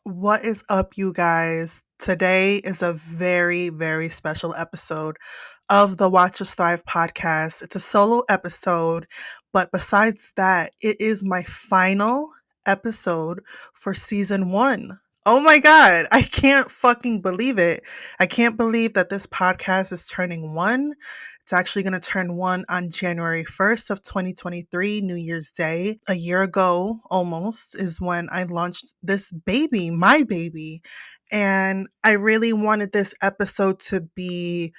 What is up, you guys? Today is a very, very special episode of the Watch Us Thrive podcast. It's a solo episode, but besides that, it is my final episode for season one. Oh my God, I can't fucking believe it. I can't believe that this podcast is turning one. It's actually going to turn one on January 1st of 2023, New Year's Day. A year ago almost is when I launched this baby, my baby. And I really wanted this episode to be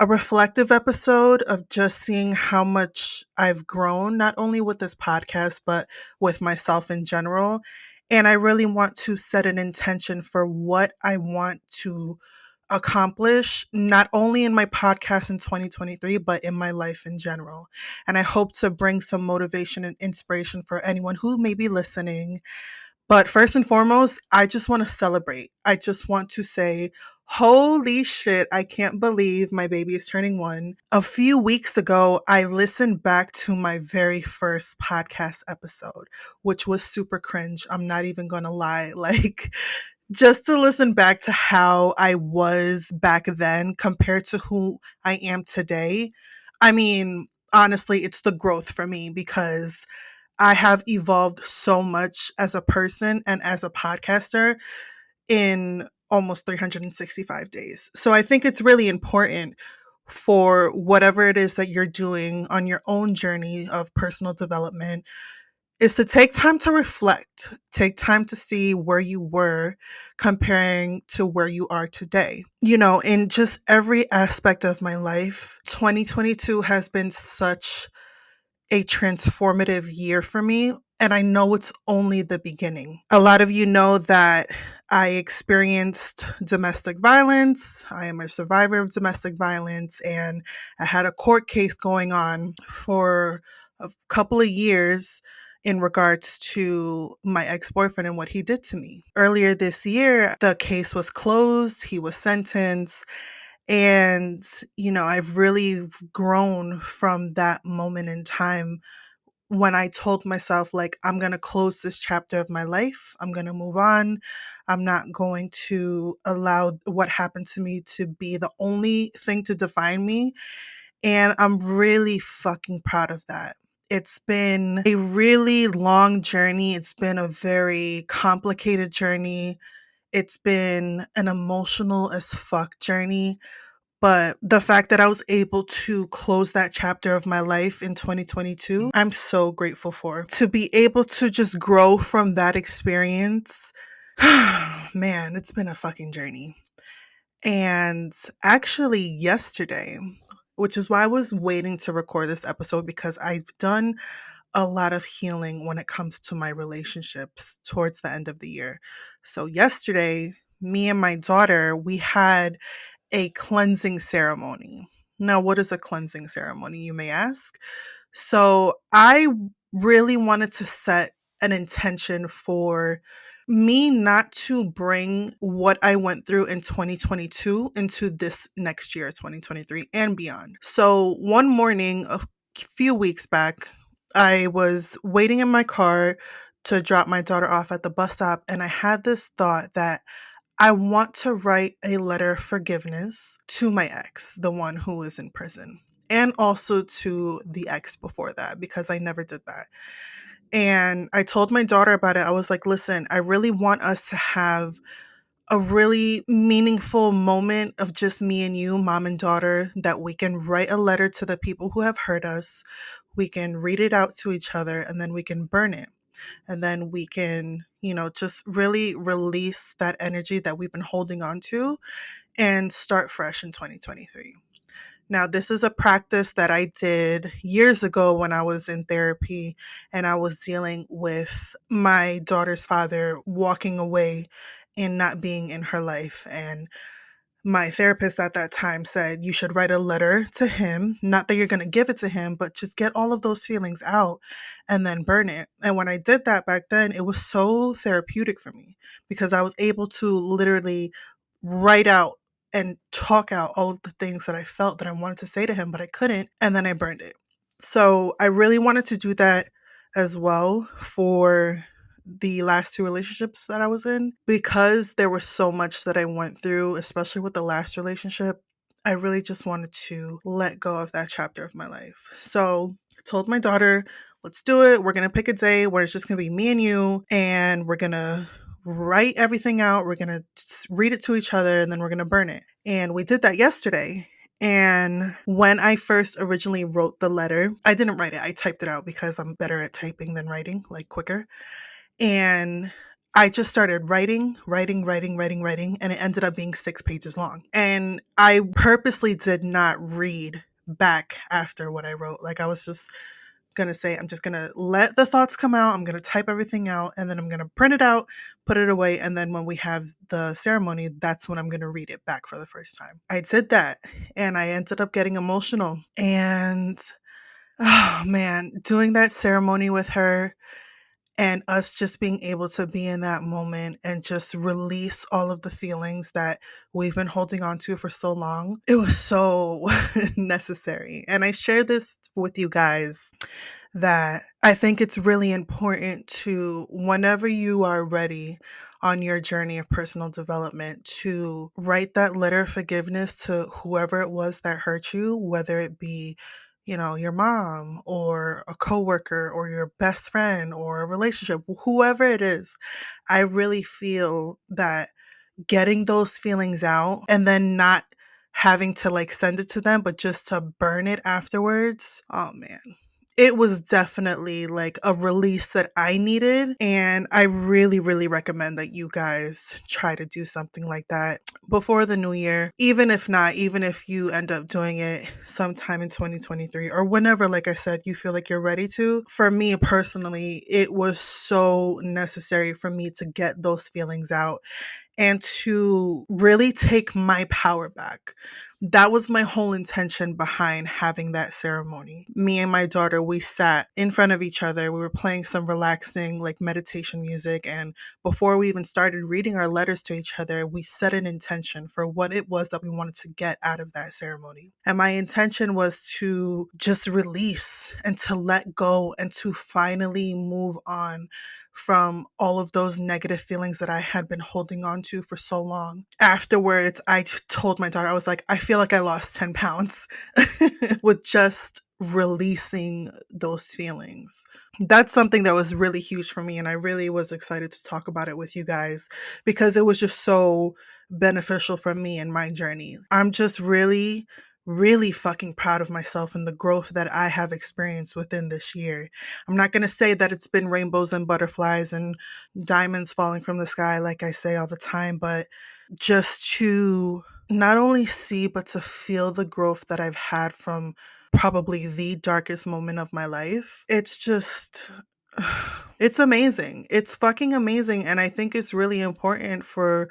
a reflective episode of just seeing how much I've grown, not only with this podcast, but with myself in general. And I really want to set an intention for what I want to accomplish, not only in my podcast in 2023, but in my life in general. And I hope to bring some motivation and inspiration for anyone who may be listening. But first and foremost, I just want to celebrate. I just want to say, holy shit, I can't believe my baby is turning one. A few weeks ago, I listened back to my very first podcast episode, which was super cringe. I'm not even going to lie. Like, just to listen back to how I was back then compared to who I am today. I mean, honestly, it's the growth for me because I have evolved so much as a person and as a podcaster in almost 365 days. So I think it's really important for whatever it is that you're doing on your own journey of personal development is to take time to reflect, take time to see where you were comparing to where you are today. You know, in just every aspect of my life, 2022 has been such a transformative year for me. And I know it's only the beginning. A lot of you know that I experienced domestic violence. I am a survivor of domestic violence, and I had a court case going on for a couple of years in regards to my ex boyfriend and what he did to me. Earlier this year, the case was closed, he was sentenced, and, I've really grown from that moment in time when I told myself, like, I'm going to close this chapter of my life. I'm going to move on. I'm not going to allow what happened to me to be the only thing to define me. And I'm really fucking proud of that. It's been a really long journey. It's been a very complicated journey. It's been an emotional as fuck journey. But the fact that I was able to close that chapter of my life in 2022, I'm so grateful for. To be able to just grow from that experience, man, it's been a fucking journey. And actually, yesterday, which is why I was waiting to record this episode, because I've done a lot of healing when it comes to my relationships towards the end of the year. So, yesterday, me and my daughter, we had a cleansing ceremony. Now, what is a cleansing ceremony, you may ask? So, I really wanted to set an intention for me not to bring what I went through in 2022 into this next year, 2023, and beyond. So, one morning, a few weeks back, I was waiting in my car to drop my daughter off at the bus stop, and I had this thought that I want to write a letter of forgiveness to my ex, the one who is in prison, and also to the ex before that, because I never did that. And I told my daughter about it. I was like, listen, I really want us to have a really meaningful moment of just me and you, mom and daughter, that we can write a letter to the people who have hurt us. We can read it out to each other, and then we can burn it. And then we can, just really release that energy that we've been holding on to and start fresh in 2023. Now, this is a practice that I did years ago when I was in therapy and I was dealing with my daughter's father walking away and not being in her life. And my therapist at that time said, you should write a letter to him. Not that you're going to give it to him, but just get all of those feelings out and then burn it. And when I did that back then, it was so therapeutic for me because I was able to literally write out and talk out all of the things that I felt that I wanted to say to him, but I couldn't. And then I burned it. So I really wanted to do that as well for the last two relationships that I was in, because there was so much that I went through, especially with the last relationship. I really just wanted to let go of that chapter of my life. So I told my daughter, let's do it. We're going to pick a day where it's just going to be me and you, and we're going to write everything out. We're going to read it to each other, and then we're going to burn it. And we did that yesterday. And when I first originally wrote the letter, I didn't write it. I typed it out because I'm better at typing than writing, like quicker. And I just started writing, and it ended up being 6 pages long. And I purposely did not read back after what I wrote. Like, I was just gonna say, I'm just gonna let the thoughts come out. I'm gonna type everything out, and then I'm gonna print it out, put it away, and then when we have the ceremony, that's when I'm gonna read it back for the first time. I did that, and I ended up getting emotional. And oh man, doing that ceremony with her and us just being able to be in that moment and just release all of the feelings that we've been holding on to for so long. It was so necessary. And I share this with you guys that I think it's really important to, whenever you are ready on your journey of personal development, to write that letter of forgiveness to whoever it was that hurt you, whether it be, your mom or a coworker or your best friend or a relationship, whoever it is. I really feel that getting those feelings out and then not having to like send it to them, but just to burn it afterwards. Oh man. It was definitely like a release that I needed. And I really, really recommend that you guys try to do something like that before the new year. Even if not, even if you end up doing it sometime in 2023 or whenever, like I said, you feel like you're ready to. For me personally, it was so necessary for me to get those feelings out and to really take my power back. That was my whole intention behind having that ceremony. Me and my daughter, we sat in front of each other. We were playing some relaxing, like meditation music. And before we even started reading our letters to each other, we set an intention for what it was that we wanted to get out of that ceremony. And my intention was to just release and to let go and to finally move on from all of those negative feelings that I had been holding on to for so long. Afterwards, I told my daughter, I was like, I feel like I lost 10 pounds with just releasing those feelings. That's something that was really huge for me. And I really was excited to talk about it with you guys because it was just so beneficial for me in my journey. I'm just really, really fucking proud of myself and the growth that I have experienced within this year. I'm not going to say that it's been rainbows and butterflies and diamonds falling from the sky, like I say all the time, but just to not only see, but to feel the growth that I've had from probably the darkest moment of my life. It's just, it's amazing. It's fucking amazing. And I think it's really important for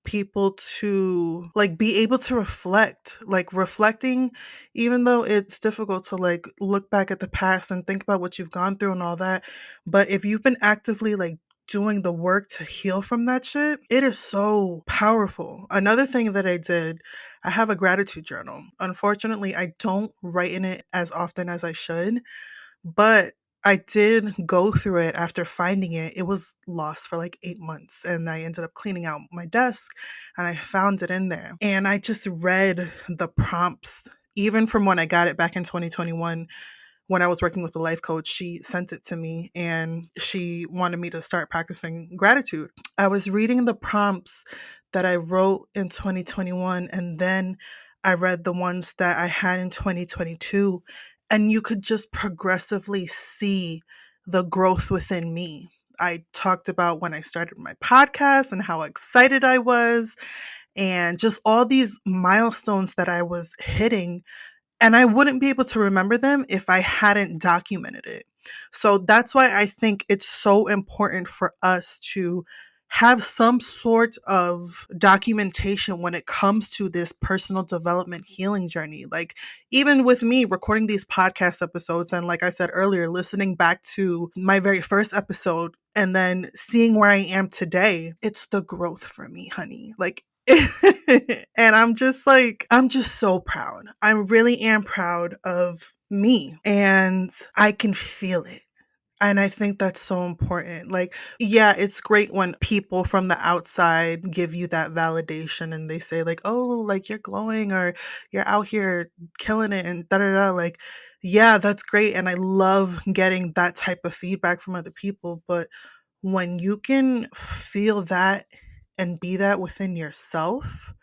people to like be able to reflect, like reflecting, even though it's difficult to like look back at the past and think about what you've gone through and all that. But if you've been actively like doing the work to heal from that shit, it is so powerful. Another thing that I did, I have a gratitude journal. Unfortunately, I don't write in it as often as I should, but I did go through it after finding it. It was lost for like 8 months, and I ended up cleaning out my desk and I found it in there. And I just read the prompts even from when I got it back in 2021 when I was working with a life coach. She sent it to me and she wanted me to start practicing gratitude. I was reading the prompts that I wrote in 2021, and then I read the ones that I had in 2022, and you could just progressively see the growth within me. I talked about when I started my podcast and how excited I was, and just all these milestones that I was hitting, and I wouldn't be able to remember them if I hadn't documented it. So that's why I think it's so important for us to have some sort of documentation when it comes to this personal development healing journey. Like, even with me recording these podcast episodes, and like I said earlier, listening back to my very first episode and then seeing where I am today, it's the growth for me, honey. Like, and I'm just so proud. I really am proud of me, and I can feel it. And I think that's so important. Like, yeah, it's great when people from the outside give you that validation and they say, like, oh, like you're glowing or you're out here killing it and da da da. Like, yeah, that's great. And I love getting that type of feedback from other people. But when you can feel that and be that within yourself,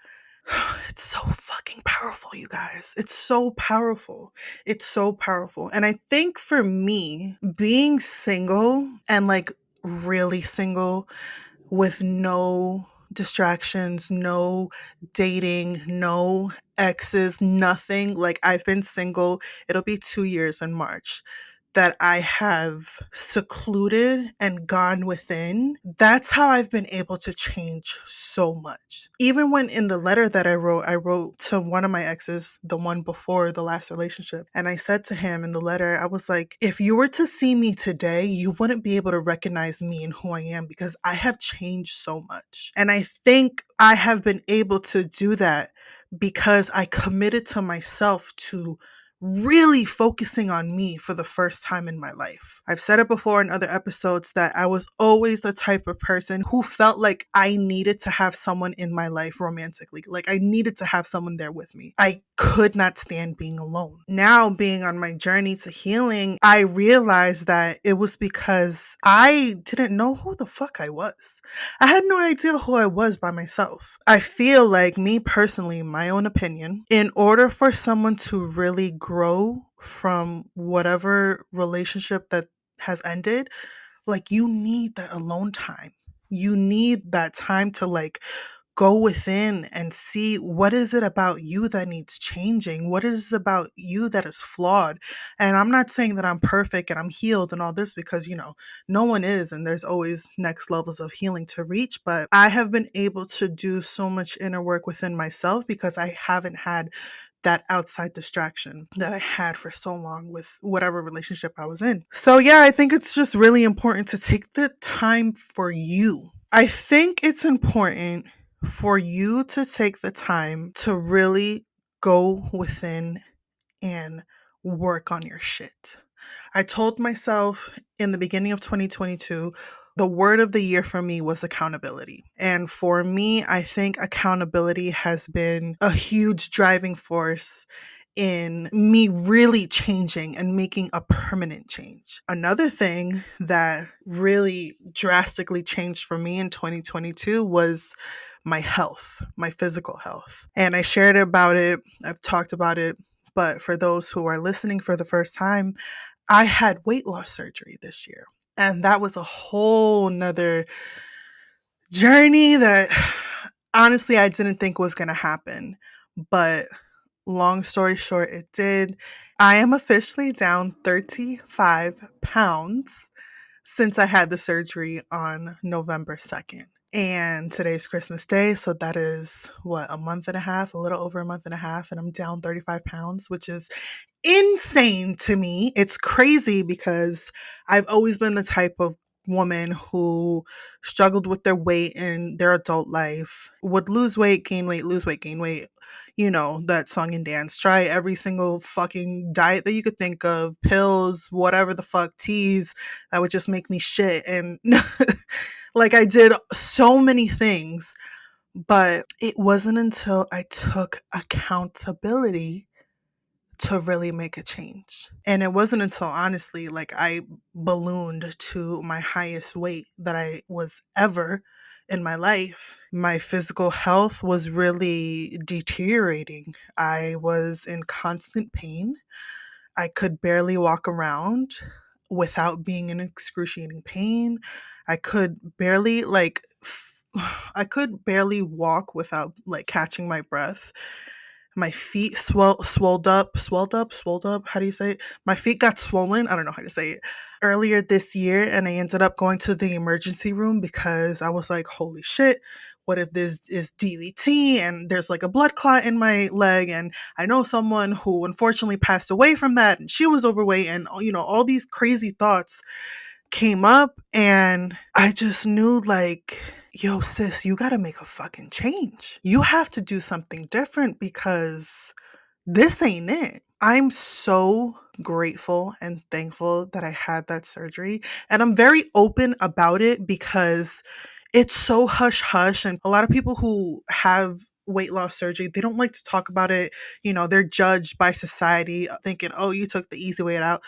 it's so fucking powerful, you guys. It's so powerful. It's so powerful. And I think for me, being single and like really single with no distractions, no dating, no exes, nothing. Like I've been single, it'll be 2 years in March that I have secluded and gone within. That's how I've been able to change so much. Even when in the letter that I wrote to one of my exes, the one before the last relationship. And I said to him in the letter, I was like, if you were to see me today, you wouldn't be able to recognize me and who I am because I have changed so much. And I think I have been able to do that because I committed to myself to really focusing on me for the first time in my life. I've said it before in other episodes that I was always the type of person who felt like I needed to have someone in my life romantically. Like I needed to have someone there with me. I could not stand being alone. Now, being on my journey to healing, I realized that it was because I didn't know who the fuck I was. I had no idea who I was by myself. I feel like, me personally, my own opinion, in order for someone to really grow from whatever relationship that has ended, like you need that alone time. You need that time to like go within and see what is it about you that needs changing, what is it about you that is flawed. And I'm not saying that I'm perfect and I'm healed and all this because no one is, and there's always next levels of healing to reach, but I have been able to do so much inner work within myself because I haven't had that outside distraction that I had for so long with whatever relationship I was in. So, yeah, I think it's just really important to take the time for you. I think it's important for you to take the time to really go within and work on your shit. I told myself in the beginning of 2022, the word of the year for me was accountability. And for me, I think accountability has been a huge driving force in me really changing and making a permanent change. Another thing that really drastically changed for me in 2022 was my health, my physical health. And I shared about it, I've talked about it, but for those who are listening for the first time, I had weight loss surgery this year. And that was a whole nother journey that honestly I didn't think was going to happen. But long story short, it did. I am officially down 35 pounds since I had the surgery on November 2nd. And today's Christmas Day. So that is what, a month and a half, a little over a month and a half. And I'm down 35 pounds, which is insane to me. It's crazy because I've always been the type of woman who struggled with their weight in their adult life, would lose weight, gain weight, lose weight, gain weight. You know, that song and dance. Try every single fucking diet that you could think of, pills, whatever the fuck, teas that would just make me shit. And like I did so many things, but it wasn't until I took accountability to really make a change. And it wasn't until honestly, like I ballooned to my highest weight that I was ever in my life. My physical health was really deteriorating. I was in constant pain. I could barely walk around without being in excruciating pain. I could barely I could barely walk without like catching my breath. My feet swelled up. How do you say it? My feet got swollen. I don't know how to say it. Earlier this year, and I ended up going to the emergency room because I was like, holy shit, what if this is DVT and there's like a blood clot in my leg? And I know someone who unfortunately passed away from that, and she was overweight, and all these crazy thoughts came up, and I just knew like, yo, sis, you gotta make a fucking change. You have to do something different because this ain't it. I'm so grateful and thankful that I had that surgery. And I'm very open about it because it's so hush hush. And a lot of people who have weight loss surgery, they don't like to talk about it. They're judged by society thinking, oh, you took the easy way out.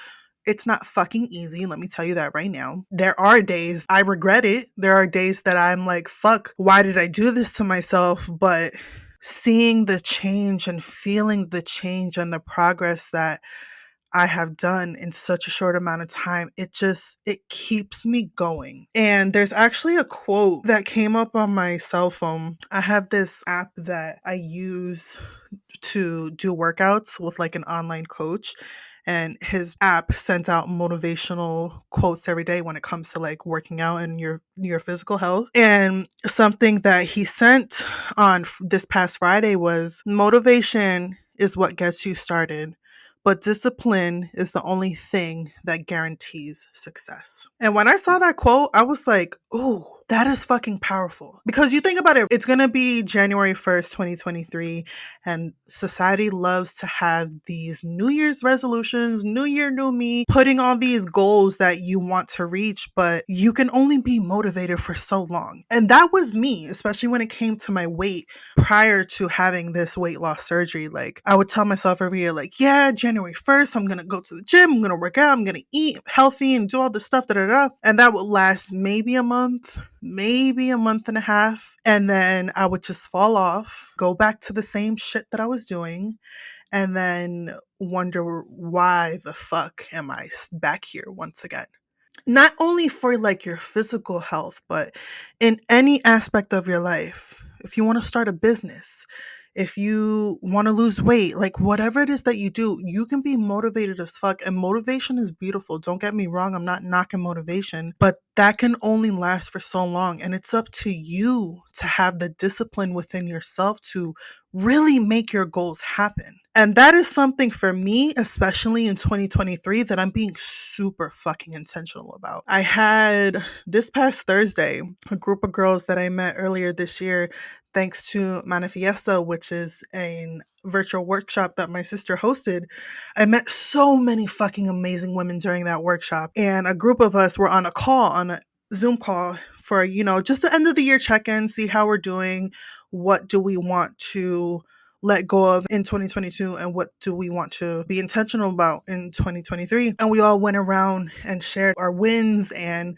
It's not fucking easy. Let me tell you that right now. There are days I regret it. There are days that I'm like, fuck, why did I do this to myself? But seeing the change and feeling the change and the progress that I have done in such a short amount of time, it keeps me going. And there's actually a quote that came up on my cell phone. I have this app that I use to do workouts with like an online coach, and his app sends out motivational quotes every day when it comes to like working out and your physical health. And something that he sent on this past Friday was, motivation is what gets you started, but discipline is the only thing that guarantees success. And when I saw that quote, I was like, ooh, that is fucking powerful. Because you think about it, it's going to be January 1st, 2023, and society loves to have these New Year's resolutions, New Year, new me, putting all these goals that you want to reach, but you can only be motivated for so long. And that was me, especially when it came to my weight prior to having this weight loss surgery. Like, I would tell myself every year, like, yeah, January 1st, I'm gonna go to the gym, I'm gonna work out, I'm gonna eat healthy and do all this stuff, da da da. And that would last maybe a month, maybe a month and a half. And then I would just fall off, go back to the same shit that I was doing, and then wonder why the fuck am I back here once again. Not only for like your physical health, but in any aspect of your life. If you want to start a business, if you want to lose weight, like whatever it is that you do, you can be motivated as fuck. And motivation is beautiful. Don't get me wrong. I'm not knocking motivation, but that can only last for so long. And it's up to you to have the discipline within yourself to really make your goals happen. And that is something for me, especially in 2023, that I'm being super fucking intentional about. I had this past Thursday a group of girls that I met earlier this year, thanks to Manifiesta, which is a virtual workshop that my sister hosted. I met so many fucking amazing women during that workshop. And a group of us were on a Zoom call for, just the end of the year check-in, see how we're doing, what do we want to let go of in 2022, and what do we want to be intentional about in 2023. And we all went around and shared our wins and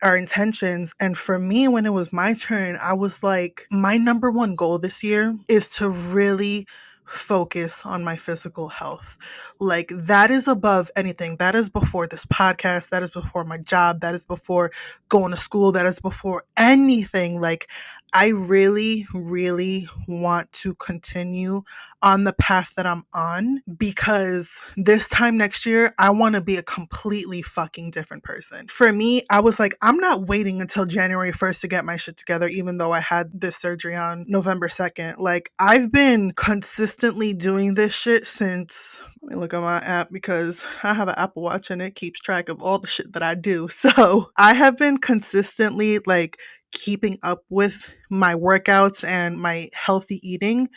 our intentions. And for me, when it was my turn, I was like, my number one goal this year is to really focus on my physical health. Like, that is above anything. That is before this podcast. That is before my job. That is before going to school. That is before anything. Like, I really, really want to continue on the path that I'm on, because this time next year, I want to be a completely fucking different person. For me, I was like, I'm not waiting until January 1st to get my shit together, even though I had this surgery on November 2nd. Like, I've been consistently doing this shit since, let me look at my app because I have an Apple Watch and it keeps track of all the shit that I do. So I have been consistently like keeping up with my workouts and my healthy eating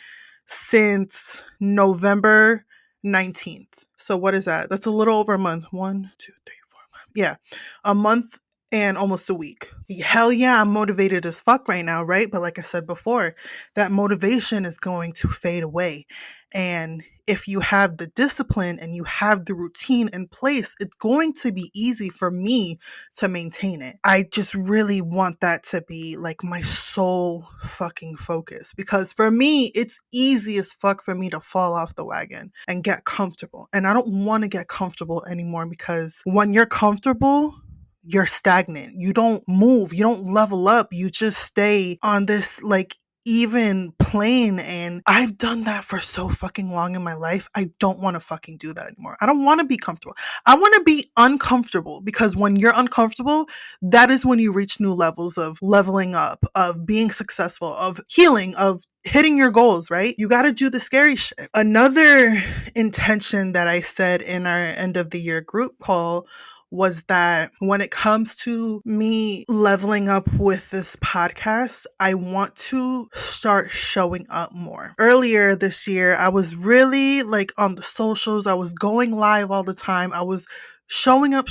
since November 19th. So what is that? That's a little over a month. 1, 2, 3, 4, 5. Yeah. A month and almost a week. Hell yeah, I'm motivated as fuck right now, right? But like I said before, that motivation is going to fade away. And if you have the discipline and you have the routine in place, it's going to be easy for me to maintain it. I just really want that to be like my sole fucking focus, because for me, it's easy as fuck for me to fall off the wagon and get comfortable. And I don't want to get comfortable anymore, because when you're comfortable, you're stagnant. You don't move. You don't level up. You just stay on this like even plane. And I've done that for so fucking long in my life. I don't want to fucking do that anymore. I don't want to be comfortable. I want to be uncomfortable, because when you're uncomfortable, that is when you reach new levels of leveling up, of being successful, of healing, of hitting your goals, right? You got to do the scary shit. Another intention that I said in our end of the year group call was that when it comes to me leveling up with this podcast, I want to start showing up more. Earlier this year, I was really like on the socials. I was going live all the time. I was showing up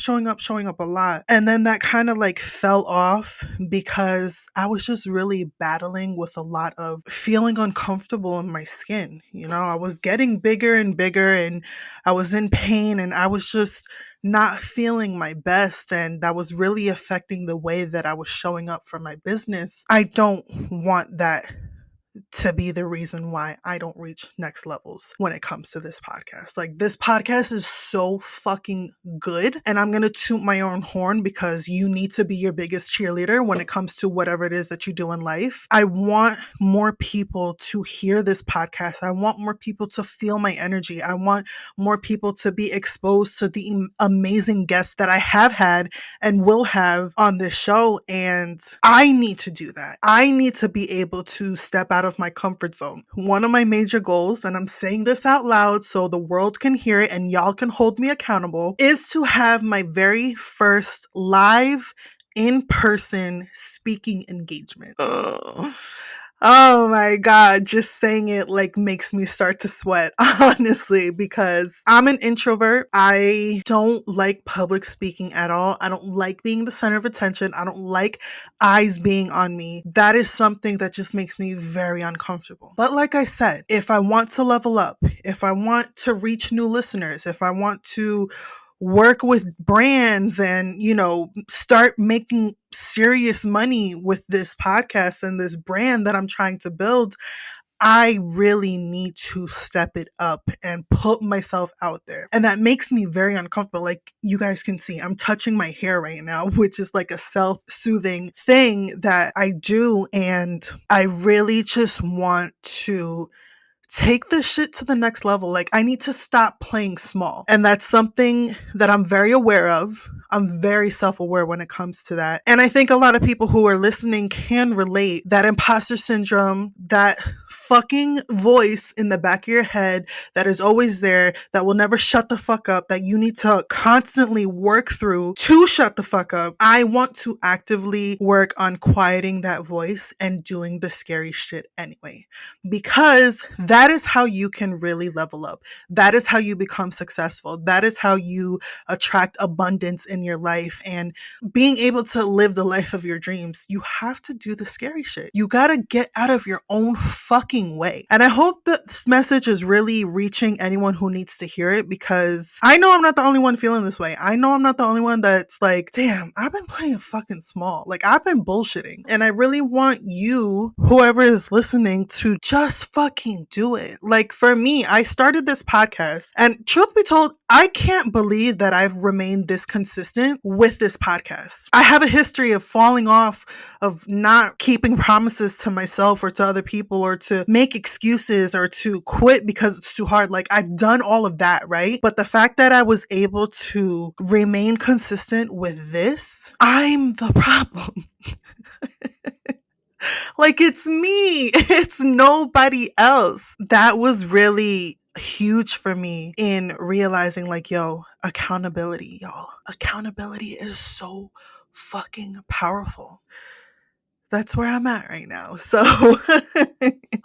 a lot. And then that kind of like fell off because I was just really battling with a lot of feeling uncomfortable in my skin. You know, I was getting bigger and bigger and I was in pain and I was just not feeling my best. And that was really affecting the way that I was showing up for my business. I don't want that to be the reason why I don't reach next levels when it comes to this podcast. Like, this podcast is so fucking good. And I'm going to toot my own horn because you need to be your biggest cheerleader when it comes to whatever it is that you do in life. I want more people to hear this podcast. I want more people to feel my energy. I want more people to be exposed to the amazing guests that I have had and will have on this show. And I need to do that. I need to be able to step out of my comfort zone. One of my major goals, and I'm saying this out loud so the world can hear it and y'all can hold me accountable, is to have my very first live in-person speaking engagement. Oh my God, just saying it like makes me start to sweat, honestly, because I'm an introvert. I don't like public speaking at all. I don't like being the center of attention. I don't like eyes being on me. That is something that just makes me very uncomfortable. But like I said, if I want to level up, if I want to reach new listeners, if I want to work with brands and, you know, start making serious money with this podcast and this brand that I'm trying to build, I really need to step it up and put myself out there. And that makes me very uncomfortable. Like, you guys can see, I'm touching my hair right now, which is like a self-soothing thing that I do. And I really just want to take this shit to the next level. Like, I need to stop playing small. And that's something that I'm very aware of. I'm very self-aware when it comes to that. And I think a lot of people who are listening can relate. That imposter syndrome, that fucking voice in the back of your head that is always there, that will never shut the fuck up, that you need to constantly work through to shut the fuck up. I want to actively work on quieting that voice and doing the scary shit anyway. Because that is how you can really level up. That is how you become successful. That is how you attract abundance in your life and being able to live the life of your dreams. You have to do the scary shit. You got to get out of your own fucking way. And I hope that this message is really reaching anyone who needs to hear it, because I know I'm not the only one feeling this way. I know I'm not the only one that's like, damn, I've been playing fucking small. Like, I've been bullshitting. And I really want you, whoever is listening, to just fucking do it. Like, for me, I started this podcast, and truth be told, I can't believe that I've remained this consistent with this podcast. I have a history of falling off, of not keeping promises to myself or to other people, or to make excuses or to quit because it's too hard. Like, I've done all of that, right? But the fact that I was able to remain consistent with this, I'm the problem. Like, it's me. It's nobody else. That was really huge for me in realizing, like, yo, accountability, y'all. Accountability is so fucking powerful. That's where I'm at right now. So,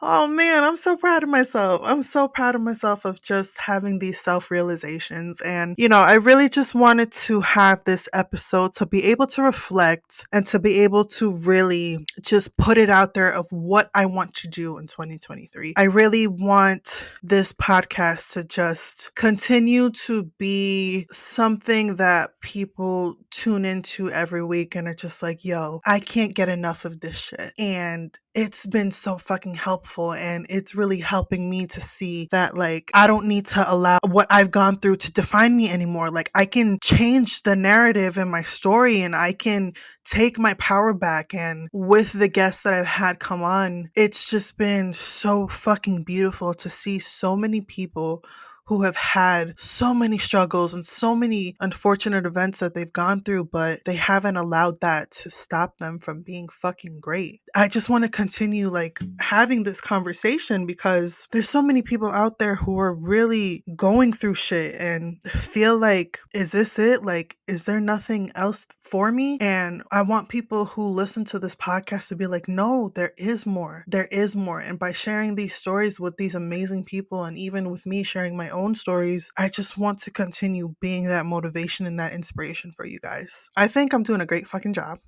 oh man, I'm so proud of myself. I'm so proud of myself of just having these self realizations. And, you know, I really just wanted to have this episode to be able to reflect and to be able to really just put it out there of what I want to do in 2023. I really want this podcast to just continue to be something that people tune into every week and are just like, yo, I can't get enough of this shit. And it's been so fucking helpful, and it's really helping me to see that, like, I don't need to allow what I've gone through to define me anymore. Like, I can change the narrative in my story, and I can take my power back. And with the guests that I've had come on, it's just been so fucking beautiful to see so many people who have had so many struggles and so many unfortunate events that they've gone through, but they haven't allowed that to stop them from being fucking great. I just want to continue like having this conversation because there's so many people out there who are really going through shit and feel like, is this it? Like, is there nothing else for me? And I want people who listen to this podcast to be like, no, there is more. There is more. And by sharing these stories with these amazing people, and even with me sharing my own stories, I just want to continue being that motivation and that inspiration for you guys. I think I'm doing a great fucking job.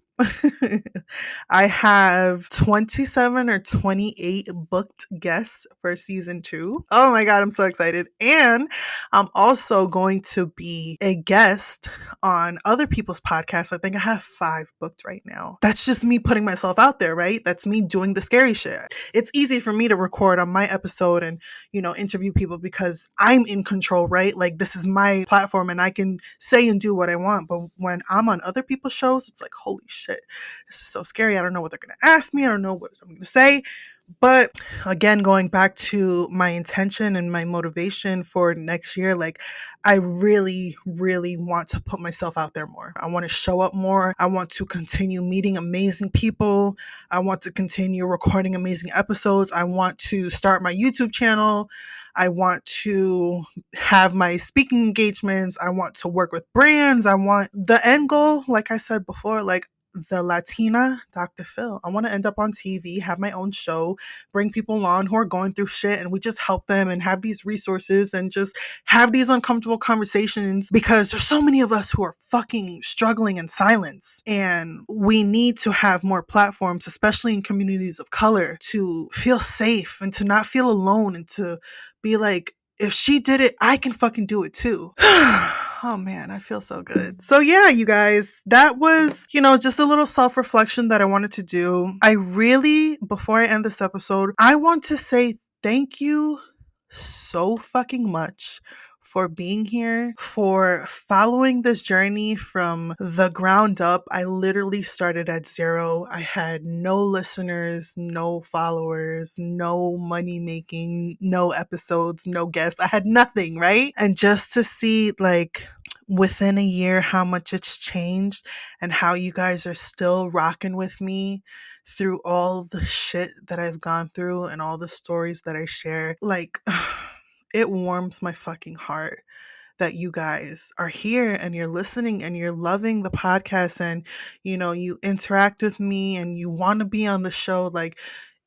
I have 27 or 28 booked guests for season 2. Oh my God, I'm so excited. And I'm also going to be a guest on other people's podcasts. I think I have 5 booked right now. That's just me putting myself out there, right? That's me doing the scary shit. It's easy for me to record on my episode and, interview people because I'm in control, right? Like, this is my platform and I can say and do what I want. But when I'm on other people's shows, it's like, holy shit, this is so scary. I don't know what they're going to ask me. I don't know what I'm going to say. But again, going back to my intention and my motivation for next year, like, I really, really want to put myself out there more. I want to show up more. I want to continue meeting amazing people. I want to continue recording amazing episodes. I want to start my YouTube channel. I want to have my speaking engagements. I want to work with brands. I want the end goal, like I said before, like, the Latina Dr. Phil. I want to end up on TV, have my own show, bring people on who are going through shit, and we just help them and have these resources and just have these uncomfortable conversations because there's so many of us who are fucking struggling in silence. And we need to have more platforms, especially in communities of color, to feel safe and to not feel alone and to be like, if she did it, I can fucking do it too. Oh man, I feel so good. So yeah, you guys, that was, just a little self-reflection that I wanted to do. I really, before I end this episode, I want to say thank you so fucking much for being here, for following this journey from the ground up. I literally started at 0. I had no listeners, no followers, no money making, no episodes, no guests. I had nothing, right? And just to see, like, within a year how much it's changed and how you guys are still rocking with me through all the shit that I've gone through and all the stories that I share, like, it warms my fucking heart that you guys are here and you're listening and you're loving the podcast and, you interact with me and you want to be on the show. Like,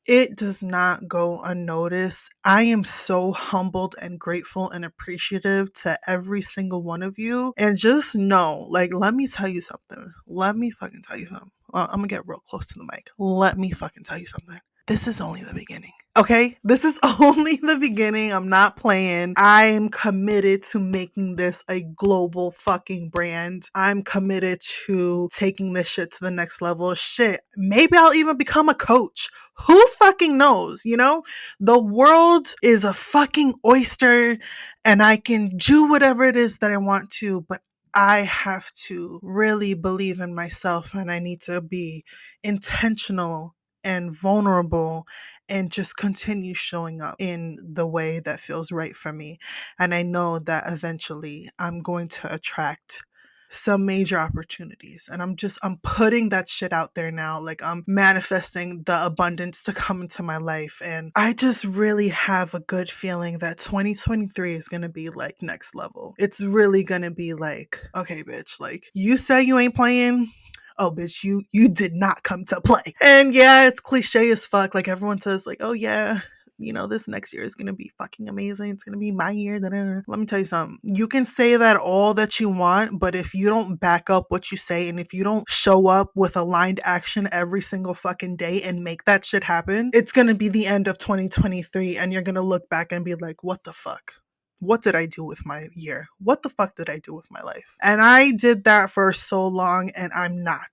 it does not go unnoticed. I am so humbled and grateful and appreciative to every single one of you. And just know, like, let me tell you something. Let me fucking tell you something. Well, I'm gonna get real close to the mic. Let me fucking tell you something. This is only the beginning. Okay? This is only the beginning. I'm not playing. I am committed to making this a global fucking brand. I'm committed to taking this shit to the next level. Shit. Maybe I'll even become a coach. Who fucking knows? The world is a fucking oyster and I can do whatever it is that I want to, but I have to really believe in myself and I need to be intentional and vulnerable and just continue showing up in the way that feels right for me. And I know that eventually I'm going to attract some major opportunities. And I'm putting that shit out there now. Like, I'm manifesting the abundance to come into my life. And I just really have a good feeling that 2023 is going to be like next level. It's really going to be like, okay, bitch, like, you say you ain't playing. Oh, bitch, you did not come to play. And yeah, it's cliche as fuck. Like, everyone says, like, oh yeah, this next year is going to be fucking amazing. It's going to be my year. Da-da-da. Let me tell you something. You can say that all that you want, but if you don't back up what you say and if you don't show up with aligned action every single fucking day and make that shit happen, it's going to be the end of 2023 and you're going to look back and be like, what the fuck? What did I do with my year? What the fuck did I do with my life? And I did that for so long and I'm not.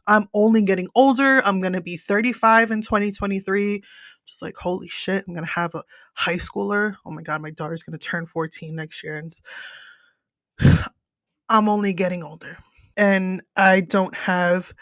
I'm only getting older. I'm going to be 35 in 2023. Just like, holy shit, I'm going to have a high schooler. Oh my God, my daughter's going to turn 14 next year. And I'm only getting older. And I don't have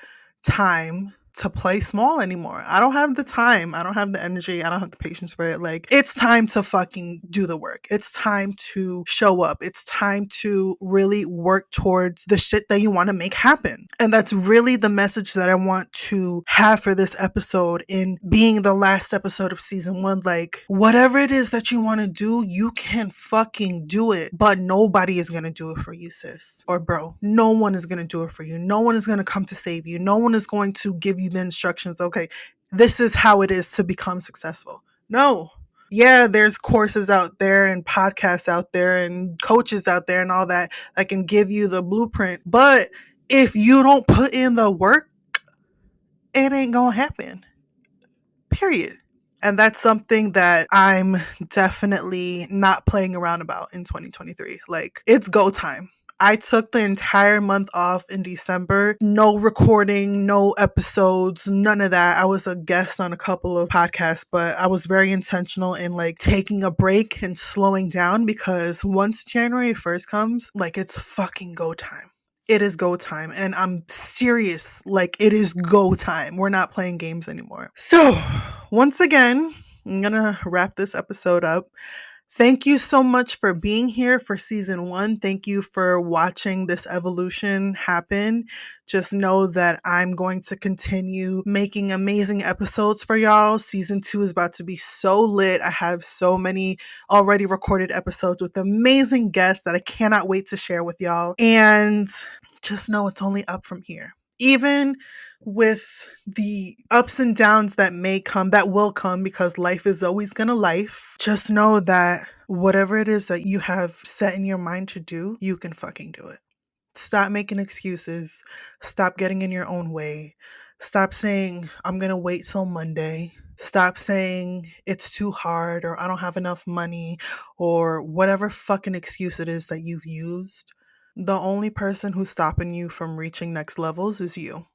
time to play small anymore. I don't have the time. I don't have the energy. I don't have the patience for it. Like, it's time to fucking do the work. It's time to show up. It's time to really work towards the shit that you want to make happen. And that's really the message that I want to have for this episode, in being the last episode of season 1. Like, whatever it is that you want to do, you can fucking do it. But nobody is going to do it for you, sis or bro. No one is going to do it for you. No one is going to come to save you. No one is going to give you the instructions. Okay, this is how it is to become successful. No. Yeah, there's courses out there and podcasts out there and coaches out there and all that can give you the blueprint. But if you don't put in the work, it ain't gonna happen. Period. And that's something that I'm definitely not playing around about in 2023. Like, it's go time. I took the entire month off in December. No recording, no episodes, none of that. I was a guest on a couple of podcasts, but I was very intentional in like taking a break and slowing down, because once January 1st comes, like, it's fucking go time. It is go time. And I'm serious. Like, it is go time. We're not playing games anymore. So, once again, I'm going to wrap this episode up. Thank you so much for being here for season 1. Thank you for watching this evolution happen. Just know that I'm going to continue making amazing episodes for y'all. Season 2 is about to be so lit. I have so many already recorded episodes with amazing guests that I cannot wait to share with y'all. And just know it's only up from here. Even with the ups and downs that may come, that will come, because life is always gonna life, just know that whatever it is that you have set in your mind to do, you can fucking do it. Stop making excuses. Stop getting in your own way. Stop saying, I'm gonna wait till Monday. Stop saying it's too hard, or I don't have enough money, or whatever fucking excuse it is that you've used. The only person who's stopping you from reaching next levels is you.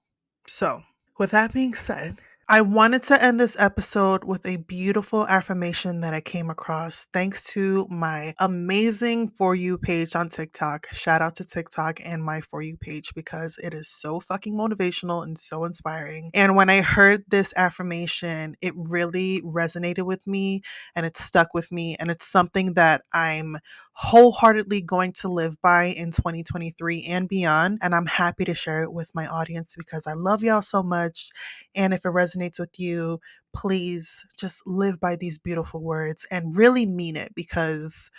So, with that being said, I wanted to end this episode with a beautiful affirmation that I came across thanks to my amazing For You page on TikTok. Shout out to TikTok and my For You page, because it is so fucking motivational and so inspiring. And when I heard this affirmation, it really resonated with me and it stuck with me. And it's something that I'm wholeheartedly going to live by in 2023 and beyond. And I'm happy to share it with my audience, because I love y'all so much. And if it resonates with you, please just live by these beautiful words and really mean it, because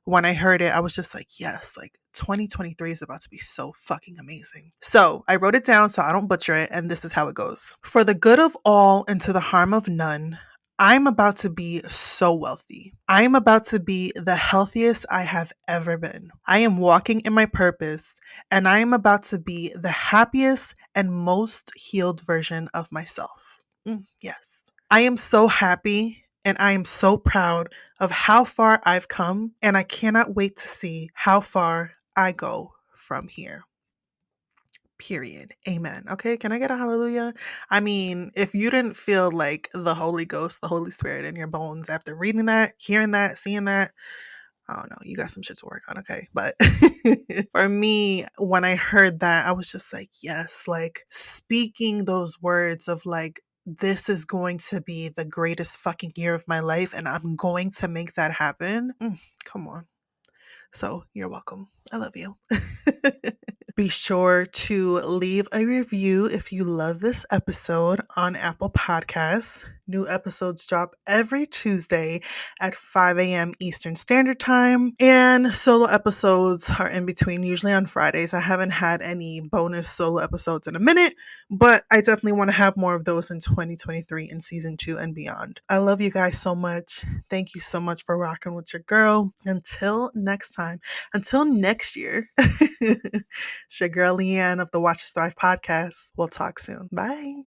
when I heard it, I was just like, yes, like 2023 is about to be so fucking amazing. So I wrote it down so I don't butcher it, and this is how it goes. For the good of all and to the harm of none, I'm about to be so wealthy. I am about to be the healthiest I have ever been. I am walking in my purpose, and I am about to be the happiest and most healed version of myself. Yes. I am so happy and I am so proud of how far I've come, and I cannot wait to see how far I go from here. Period. Amen. Okay, can I get a hallelujah? I mean, if you didn't feel like the Holy Ghost, the Holy Spirit in your bones after reading that, hearing that, seeing that, I don't know, you got some shit to work on, okay? But for me, when I heard that, I was just like, yes, like speaking those words of like, this is going to be the greatest fucking year of my life, and I'm going to make that happen. Come on. So you're welcome. I love you. Be sure to leave a review if you love this episode on Apple Podcasts. New episodes drop every Tuesday at 5 a.m. Eastern Standard Time, and solo episodes are in between, usually on Fridays. I haven't had any bonus solo episodes in a minute, but I definitely want to have more of those in 2023 in season 2 and beyond. I love you guys so much. Thank you so much for rocking with your girl. Until next time, until next year, it's your girl Lianne of the Watch Us Thrive podcast. We'll talk soon. Bye.